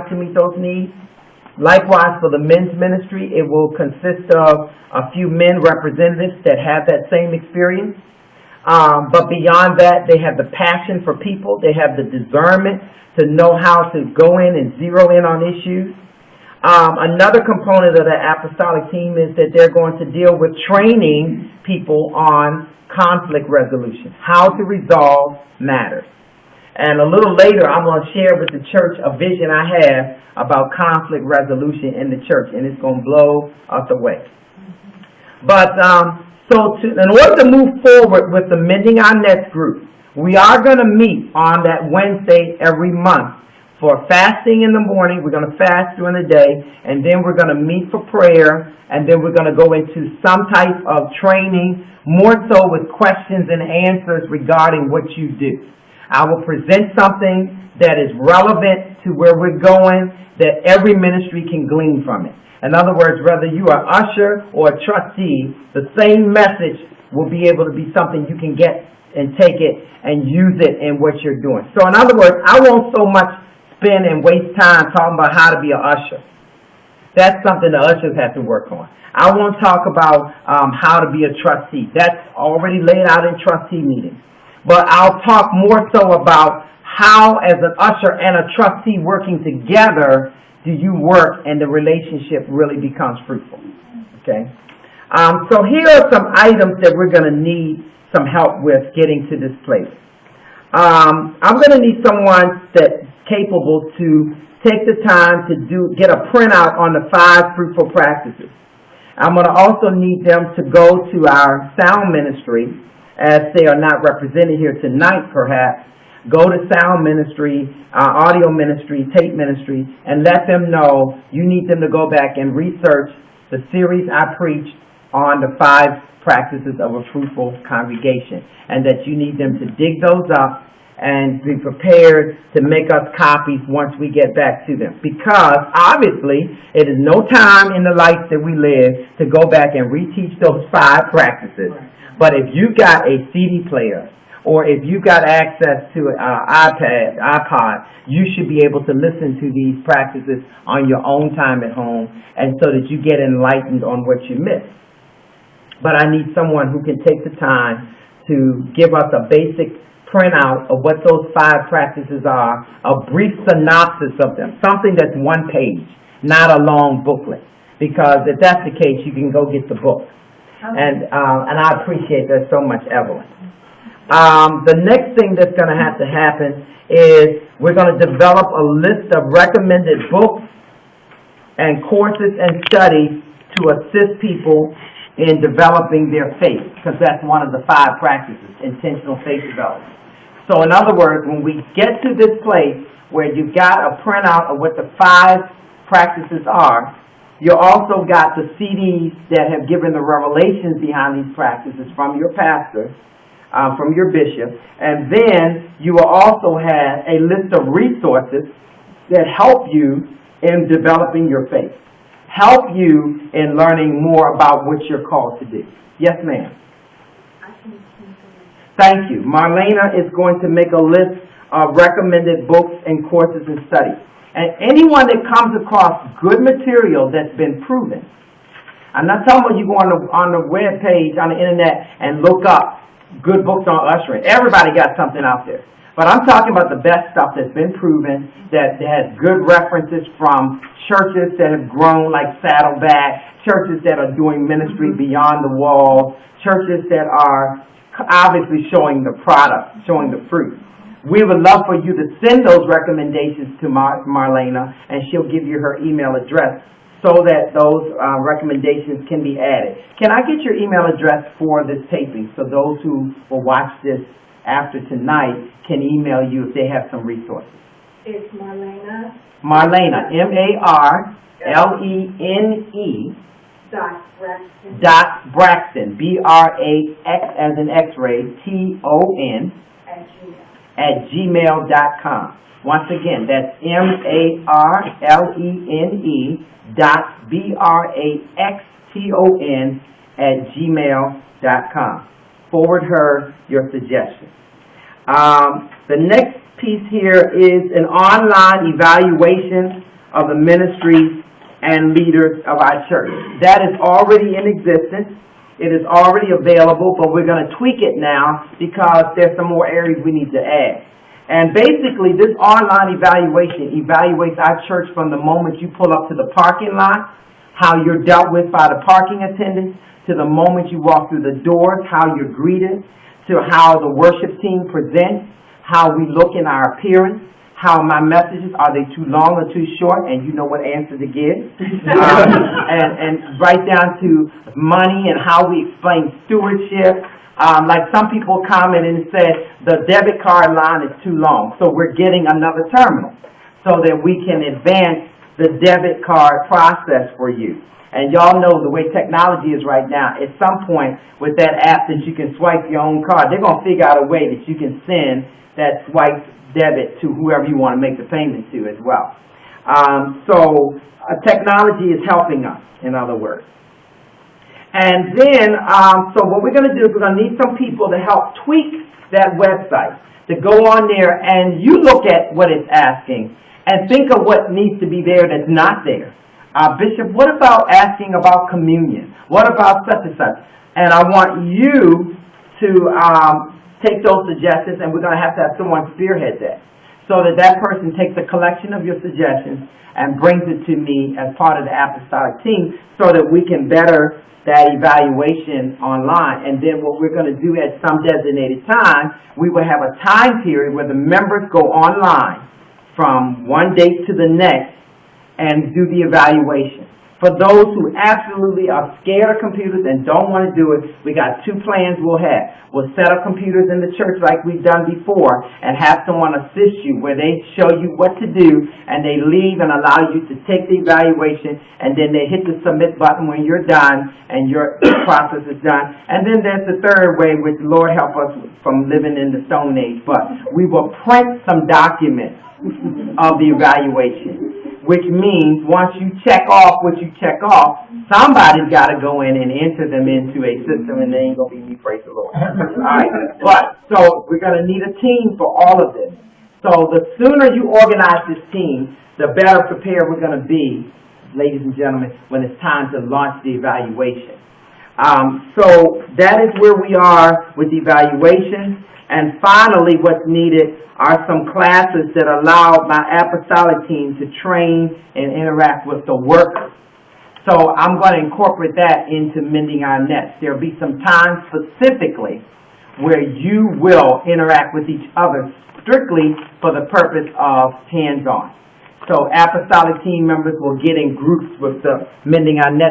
to meet those needs. Likewise, for the men's ministry, it will consist of a few men representatives that have that same experience. But beyond that, they have the passion for people. They have the discernment to know how to go in and zero in on issues. Another component of the apostolic team is that they're going to deal with training people on conflict resolution, how to resolve matters. And a little later, I'm going to share with the church a vision I have about conflict resolution in the church, and it's going to blow us away. But in order to move forward with the Mending Our Nets group, we are going to meet on that Wednesday every month for fasting in the morning. We're going to fast during the day, and then we're going to meet for prayer, and then we're going to go into some type of training, more so with questions and answers regarding what you do. I will present something that is relevant to where we're going, that every ministry can glean from it. In other words, whether you are usher or a trustee, the same message will be able to be something you can get and take it and use it in what you're doing. So in other words, I won't so much spend and waste time talking about how to be an usher. That's something the ushers have to work on. I won't talk about how to be a trustee. That's already laid out in trustee meetings. But I'll talk more so about how, as an usher and a trustee working together, do you work and the relationship really becomes fruitful. Okay? So here are some items that we're going to need some help with getting to this place. I'm going to need someone that's capable to take the time to get a printout on the 5 fruitful practices. I'm going to also need them to go to our sound ministry, as they are not represented here tonight perhaps. Go to sound ministry, audio ministry, tape ministry, and let them know you need them to go back and research the series I preached on the 5 practices of a fruitful congregation, and that you need them to dig those up and be prepared to make us copies once we get back to them. Because, obviously, it is no time in the life that we live to go back and reteach those 5 practices. But if you've got a CD player, or if you've got access to an iPod, you should be able to listen to these practices on your own time at home, and so that you get enlightened on what you missed. But I need someone who can take the time to give us a basic printout of what those 5 practices are, a brief synopsis of them, something that's 1 page, not a long booklet. Because if that's the case, you can go get the book. And I appreciate that so much, Evelyn. The next thing that's going to have to happen is we're going to develop a list of recommended books and courses and studies to assist people in developing their faith, because that's one of the 5 practices, intentional faith development. So in other words, when we get to this place where you've got a printout of what the 5 practices are, you also got the CDs that have given the revelations behind these practices from your pastor, from your bishop, and then you will also have a list of resources that help you in developing your faith, help you in learning more about what you're called to do. Yes, ma'am. Thank you. Marlena is going to make a list of recommended books and courses and studies. And anyone that comes across good material that's been proven, I'm not talking about you go on the web page, on the internet, and look up good books on ushering. Everybody got something out there. But I'm talking about the best stuff that's been proven, that has good references from churches that have grown like Saddleback, churches that are doing ministry beyond the walls, churches that are obviously showing the product, showing the fruit. We would love for you to send those recommendations to Marlena, and she'll give you her email address so that those recommendations can be added. Can I get your email address for this taping so those who will watch this after tonight can email you if they have some resources? It's Marlena. Marlena, M-A-R-L-E-N-E Braxton. B-R-A-X as in X-ray, T-O-N at gmail.com. Once again, that's M-A-R-L-E-N-E B-R-A-X-T-O-N at gmail.com. Forward her your suggestions. The next piece here is an online evaluation of the ministries and leaders of our church. That is already in existence. It is already available, but we're going to tweak it now because there's some more areas we need to add. And basically, this online evaluation evaluates our church from the moment you pull up to the parking lot, how you're dealt with by the parking attendants, to the moment you walk through the doors, how you're greeted, to how the worship team presents, how we look in our appearance, how my messages, are they too long or too short, and you know what answer to give, and right down to money and how we explain stewardship. Like some people commented and said, the debit card line is too long, so we're getting another terminal so that we can advance the debit card process for you. And y'all know the way technology is right now, at some point with that app that you can swipe your own card, they're going to figure out a way that you can send that swipe debit to whoever you want to make the payment to as well. Technology is helping us, in other words. And then, so what we're going to do is we're going to need some people to help tweak that website, to go on there and you look at what it's asking and think of what needs to be there that's not there. Bishop, what about asking about communion? What about such and such? And I want you to take those suggestions, and we're going to have someone spearhead that, so that person takes a collection of your suggestions and brings it to me as part of the apostolic team so that we can better that evaluation online. And then what we're going to do at some designated time, we will have a time period where the members go online from one date to the next and do the evaluation. For those who absolutely are scared of computers and don't want to do it, we got two plans we'll have. We'll set up computers in the church like we've done before and have someone assist you where they show you what to do and they leave and allow you to take the evaluation, and then they hit the submit button when you're done and your process is done. And then there's the third way, which Lord help us from living in the Stone Age, but we will print some documents of the evaluation, which means once you check off what you check off, somebody's got to go in and enter them into a system, and they ain't going to be me, praise the Lord. All right, but so we're going to need a team for all of this. So the sooner you organize this team, the better prepared we're going to be, ladies and gentlemen, when it's time to launch the evaluation. So that is where we are with the evaluation. And finally, what's needed are some classes that allow my apostolic team to train and interact with the workers. So I'm going to incorporate that into Mending Our Nets. There will be some time specifically where you will interact with each other strictly for the purpose of hands-on. So apostolic team members will get in groups with the Mending Our Nets